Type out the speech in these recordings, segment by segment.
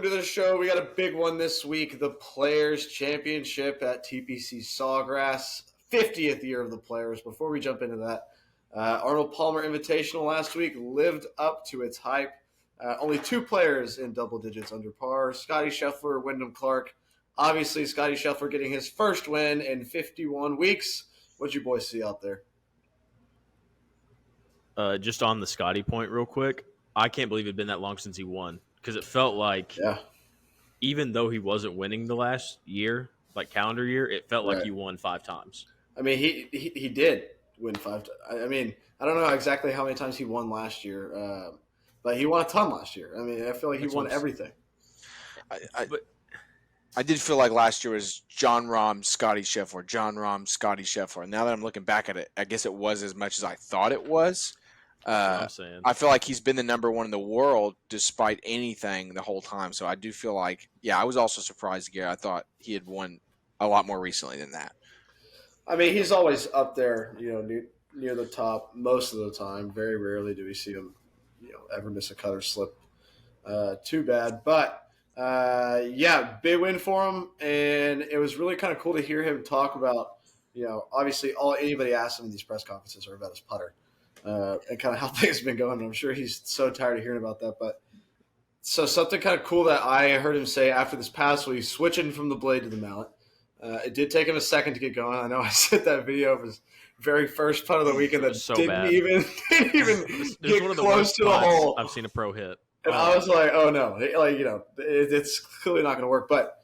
welcome to the show. We got a big one this week, the Players Championship at TPC Sawgrass, 50th year of the Players. Before we jump into that, Arnold Palmer Invitational last week lived up to its hype. Only 2 players in double digits under par, Scotty Scheffler, Wyndham Clark. Obviously, Scotty Scheffler getting his first win in 51 weeks. What'd you boys see out there? Just on the Scotty point real quick, I can't believe it'd been that long since he won, because it felt like even though he wasn't winning the last year, like calendar year, it felt like he won 5 times. I mean, he did win 5 times. I mean, I don't know exactly how many times he won last year, but he won a ton last year. I mean, I feel like he won everything. I did feel like last year was John Rahm, Scotty Scheffler, John Rahm, Scotty Scheffler. And now that I'm looking back at it, I guess it was as much as I thought it was. I feel like he's been the number one in the world despite anything the whole time. So I do feel like, I was also surprised, Gary. I thought he had won a lot more recently than that. I mean, he's always up there, near the top most of the time. Very rarely do we see him, ever miss a cut or slip too bad. But, big win for him. And it was really kind of cool to hear him talk about, obviously all anybody asks him in these press conferences are about his putter. And kind of how things have been going. I'm sure he's so tired of hearing about that. But so something kind of cool that I heard him say after this past week, switching from the blade to the mallet. It did take him a second to get going. I know I sent that video of his very first putt of the weekend that didn't even get close to the hole. I've seen a pro hit. And I was like, oh no, it's clearly not going to work. But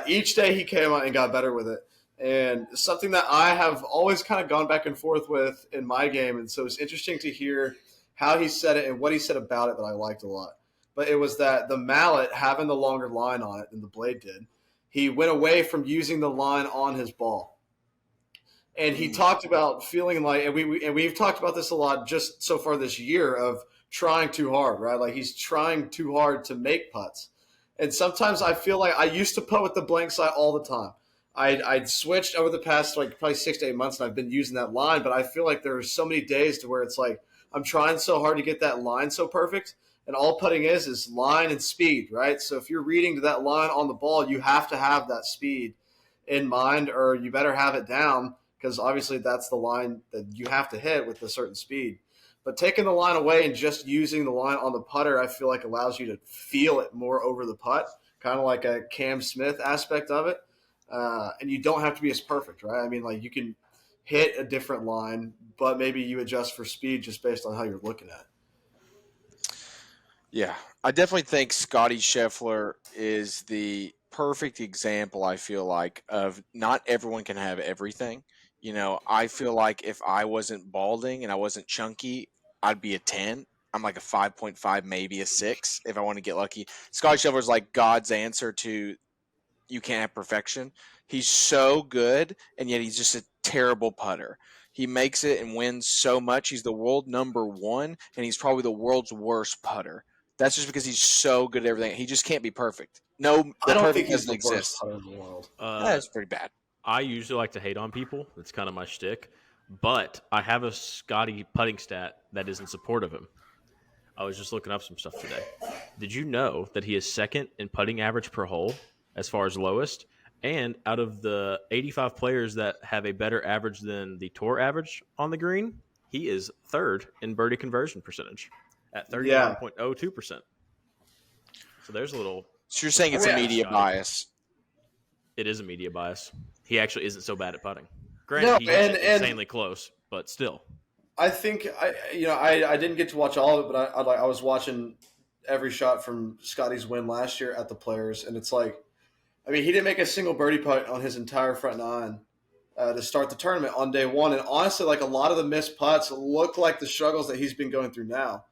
each day he came out and got better with it. And something that I have always kind of gone back and forth with in my game. And so it's interesting to hear how he said it and what he said about it that I liked a lot. But it was that the mallet, having the longer line on it than the blade did, he went away from using the line on his ball. And he talked about feeling like, and we've talked about this a lot just so far this year, of trying too hard, right? Like he's trying too hard to make putts. And sometimes I feel like I used to putt with the blank side all the time. I'd switched over the past probably 6 to 8 months, and I've been using that line. But I feel like there are so many days to where it's like I'm trying so hard to get that line so perfect, and all putting is line and speed, right? So if you're reading to that line on the ball, you have to have that speed in mind, or you better have it down, because obviously that's the line that you have to hit with a certain speed. But taking the line away and just using the line on the putter, I feel like allows you to feel it more over the putt, kind of like a Cam Smith aspect of it. And you don't have to be as perfect, right? I mean, like you can hit a different line, but maybe you adjust for speed just based on how you're looking at it. Yeah, I definitely think Scotty Scheffler is the perfect example, I feel like, of not everyone can have everything. I feel like if I wasn't balding and I wasn't chunky, I'd be a 10. I'm like a 5.5, maybe a 6 if I want to get lucky. Scotty Scheffler's like God's answer to you can't have perfection. He's so good, and yet he's just a terrible putter. He makes it and wins so much. He's the world number 1, and he's probably the world's worst putter. That's just because he's so good at everything. He just can't be perfect. No, I don't think he's the worst putter in the world. That's pretty bad. I usually like to hate on people. That's kind of my shtick. But I have a Scotty putting stat that is in support of him. I was just looking up some stuff today. Did you know that he is second in putting average per hole as far as lowest? And out of the 85 players that have a better average than the tour average on the green, he is third in birdie conversion percentage at 39.02%. So there's a little... So you're saying it's a media bias. It is a media bias. He actually isn't so bad at putting. Granted, he's insanely close, but still. I think I didn't get to watch all of it, but I was watching every shot from Scotty's win last year at the Players, and it's like, I mean, he didn't make a single birdie putt on his entire front nine to start the tournament on day one, and honestly, like a lot of the missed putts look like the struggles that he's been going through now,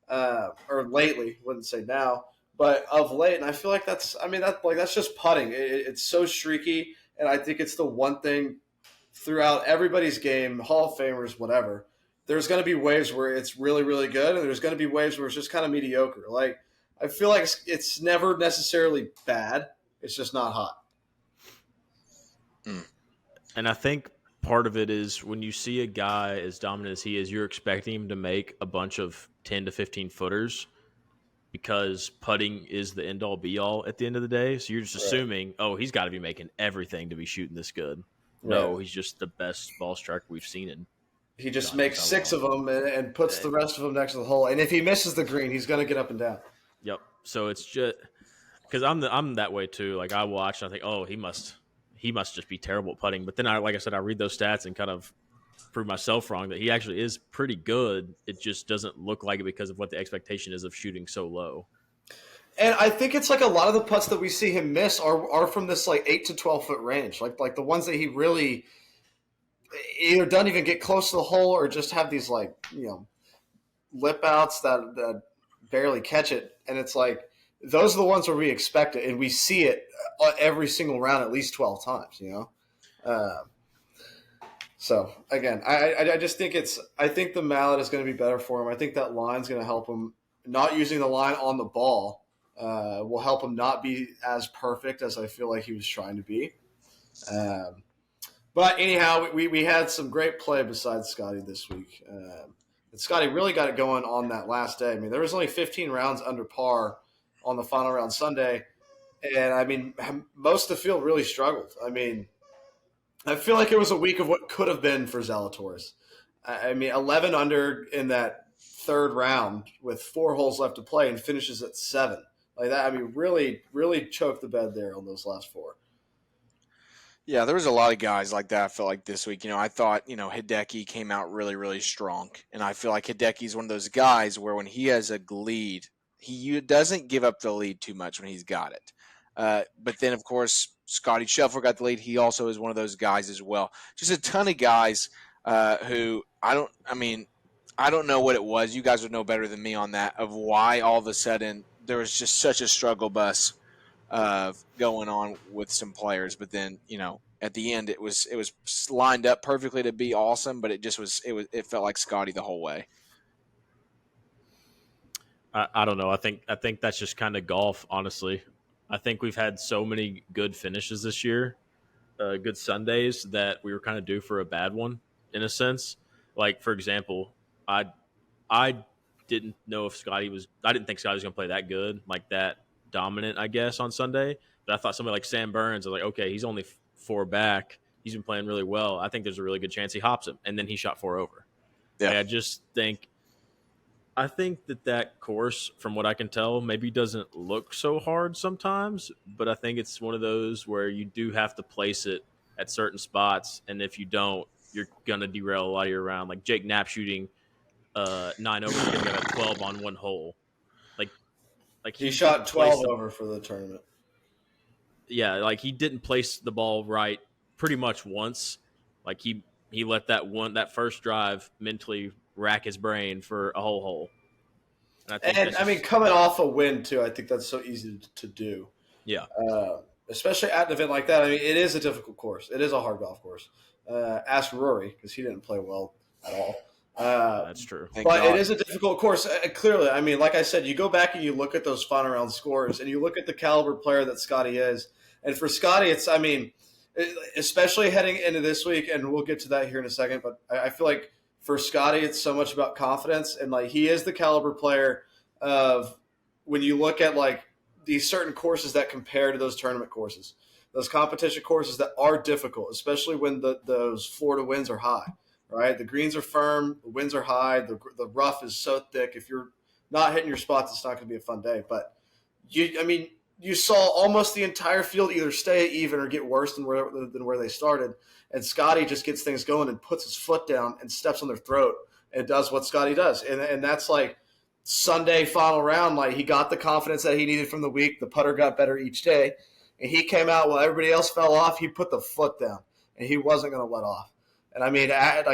or lately. Wouldn't say now, but of late, and I feel like that's just putting. It's so streaky, and I think it's the one thing throughout everybody's game, Hall of Famers, whatever. There's going to be waves where it's really, really good, and there's going to be waves where it's just kind of mediocre. Like, I feel like it's never necessarily bad. It's just not hot. And I think part of it is when you see a guy as dominant as he is, you're expecting him to make a bunch of 10 to 15 footers because putting is the end all be all at the end of the day. So you're just assuming, oh, he's got to be making everything to be shooting this good. Right. No, he's just the best ball striker we've seen in He just God makes knows how 6 long. of them and puts the rest of them next to the hole. And if he misses the green, he's going to get up and down. Yep. So it's just because I'm that way too. Like I watch and I think, oh, he must just be terrible at putting. But then like I said, I read those stats and kind of prove myself wrong that he actually is pretty good. It just doesn't look like it because of what the expectation is of shooting so low. And I think it's like a lot of the putts that we see him miss are from this like 8 to 12 foot range. Like the ones that he really either doesn't even get close to the hole or just have these like, lip outs that barely catch it. And it's like, those are the ones where we expect it, and we see it every single round at least 12 times, So again, I just think I think the mallet is going to be better for him. I think that line's going to help him. Not using the line on the ball will help him not be as perfect as I feel like he was trying to be. But anyhow, we had some great play besides Scotty this week. And Scotty really got it going on that last day. I mean, there was only 15 rounds under par on the final round Sunday. And, I mean, most of the field really struggled. I mean, I feel like it was a week of what could have been for Zalatoris. I mean, 11 under in that third round with 4 holes left to play and finishes at 7. Like that, I mean, really, really choked the bed there on those last 4. Yeah, there was a lot of guys like that. I felt like this week, I thought, Hideki came out really, really strong. And I feel like Hideki's one of those guys where when he has a lead, he doesn't give up the lead too much when he's got it. But then, of course, Scotty Scheffler got the lead. He also is one of those guys as well. Just a ton of guys who I don't know what it was. You guys would know better than me on that, of why all of a sudden there was just such a struggle bus going on with some players, but then at the end it was lined up perfectly to be awesome, but it felt like Scotty the whole way. I don't know. I think that's just kind of golf, honestly. I think we've had so many good finishes this year, good Sundays, that we were kind of due for a bad one in a sense. Like for example, I didn't know if I didn't think Scotty was going to play that good, like that dominant, I guess, on Sunday. But I thought somebody like Sam Burns, I was like, okay, he's only 4 back. He's been playing really well. I think there's a really good chance he hops him. And then he shot 4 over. Yeah. Like, I think that course, from what I can tell, maybe doesn't look so hard sometimes, but I think it's one of those where you do have to place it at certain spots. And if you don't, you're going to derail a lot of your round. Like Jake Knapp shooting 9 over, he got a 12 on one hole. Like he shot 12 over for the tournament. Yeah, like he didn't place the ball right pretty much once. Like he let that first drive mentally rack his brain for a whole hole. And I mean, coming off a win too, I think that's so easy to do. Yeah. Especially at an event like that. I mean, it is a difficult course. It is a hard golf course. Ask Rory, because he didn't play well at all. That's true. But it is a difficult course. Clearly, I mean, like I said, you go back and you look at those final round scores and you look at the caliber player that Scotty is. And for Scotty, especially heading into this week, and we'll get to that here in a second, but I feel like for Scotty, it's so much about confidence. And like he is the caliber player of when you look at like these certain courses that compare to those tournament courses, those competition courses that are difficult, especially when those Florida winds are high. Right, the greens are firm, the winds are high, the rough is so thick. If you're not hitting your spots, it's not going to be a fun day. But you saw almost the entire field either stay even or get worse than where they started. And Scotty just gets things going and puts his foot down and steps on their throat and does what Scotty does. And that's like Sunday final round. Like he got the confidence that he needed from the week. The putter got better each day, and he came out while everybody else fell off. He put the foot down, and he wasn't going to let off. And I mean,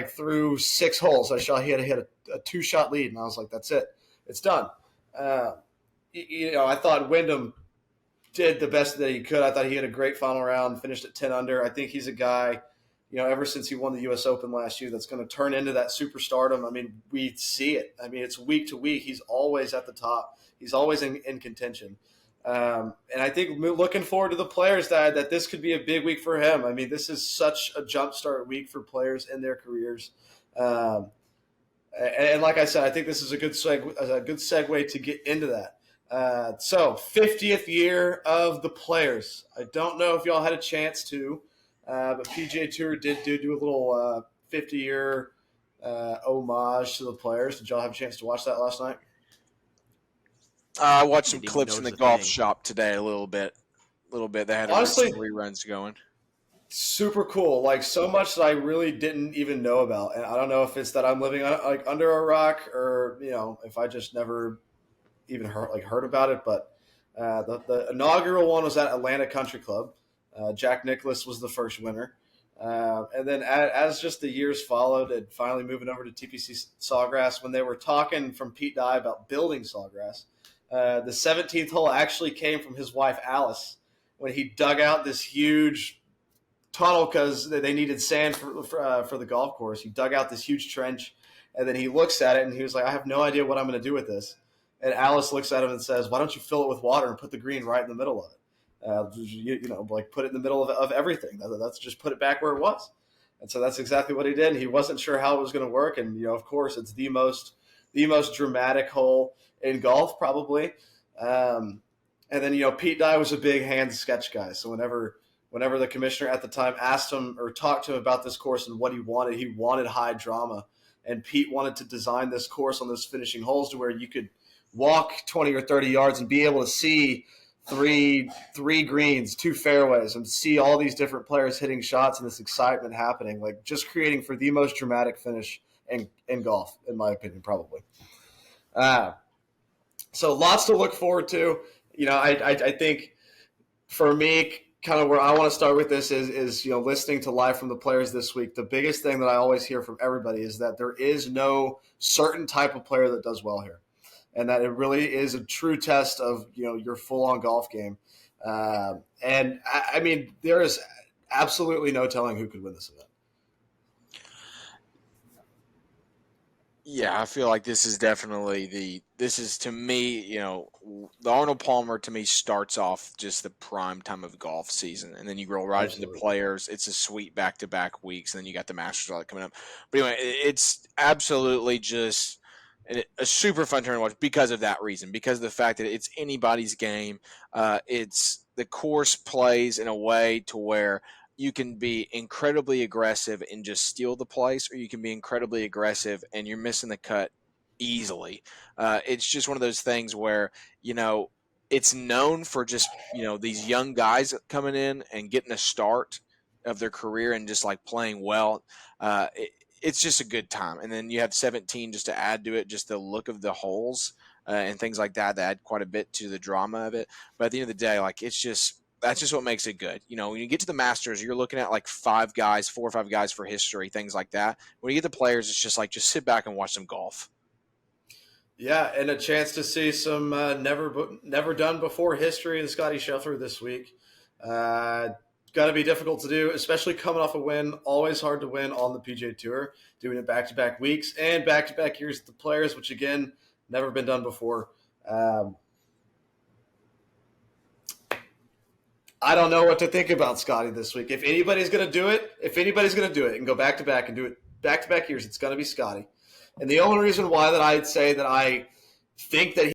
through 6 holes, I saw he had to hit a 2-shot lead, and I was like, "That's it, it's done." I thought Wyndham did the best that he could. I thought he had a great final round, finished at 10 under. I think he's a guy, ever since he won the U.S. Open last year, that's going to turn into that superstardom. I mean, we see it. I mean, it's week to week. He's always at the top. He's always in contention. And I think looking forward to the players that this could be a big week for him. I mean, this is such a jumpstart week for players in their careers. And like I said, I think this is a good segue to get into that. So 50th year of the Players. I don't know if y'all had a chance to, but PGA Tour did do a little 50-year homage to the Players. Did y'all have a chance to watch that last night? I watched some Didn't even clips know in it the was a golf thing. shop today. A little bit. They had Honestly, some reruns going. super cool. Like so much that I really didn't even know about, and I don't know if it's that I'm living like under a rock, or if I just never even heard about it. But the inaugural one was at Atlanta Country Club. Jack Nicklaus was the first winner. And then as just the years followed, and finally moving over to TPC Sawgrass, when they were talking from Pete Dye about building Sawgrass, the 17th hole actually came from his wife Alice when he dug out this huge tunnel because they needed sand for the golf course. He dug out this huge trench, and then he looks at it and he was like, "I have no idea what I'm going to do with this." And Alice looks at him and says, "Why don't you fill it with water and put the green right in the middle of it? Like put it in the middle of everything. That's just put it back where it was." And so that's exactly what he did. And he wasn't sure how it was going to work. And of course, it's the most dramatic hole in golf, probably. And then Pete Dye was a big hand sketch guy. So whenever the commissioner at the time asked him or talked to him about this course and what he wanted high drama. And Pete wanted to design this course on those finishing holes to where you could walk 20 or 30 yards and be able to see three greens, two fairways, and see all these different players hitting shots and this excitement happening, like just creating for the most dramatic finish in golf, in my opinion, probably. So lots to look forward to. I think for me, kind of where I want to start with this is listening to live from the Players this week. The biggest thing that I always hear from everybody is that there is no certain type of player that does well here, and that it really is a true test of your full-on golf game. And I mean, there is absolutely no telling who could win this event. Yeah, I feel like this is definitely to me, the Arnold Palmer to me starts off just the prime time of golf season. And then you roll right into Players. It's a sweet back-to-back weeks. And then you got the Masters coming up. But anyway, it's absolutely just a super fun tournament to watch because of that reason, because of the fact that it's anybody's game. It's the course plays in a way to where you can be incredibly aggressive and just steal the place, or you can be incredibly aggressive and you're missing the cut easily. It's just one of those things where, it's known for just, these young guys coming in and getting a start of their career and just like playing well. It's just a good time. And then you have 17 just to add to it, just the look of the holes and things like that add quite a bit to the drama of it. But at the end of the day, like that's just what makes it good. When you get to the Masters, you're looking at like 4 or 5 guys for history, things like that. When you get the Players, it's just like, just sit back and watch some golf. Yeah, and a chance to see some never done before history in Scotty Scheffler this week. Going to be difficult to do, especially coming off a win. Always hard to win on the PGA Tour, doing it back-to-back weeks and back-to-back years at the Players, which, again, never been done before. I don't know what to think about Scotty this week. If anybody's going to do it and go back-to-back and do it back-to-back years, it's going to be Scotty. And the only reason why that I'd say that I think that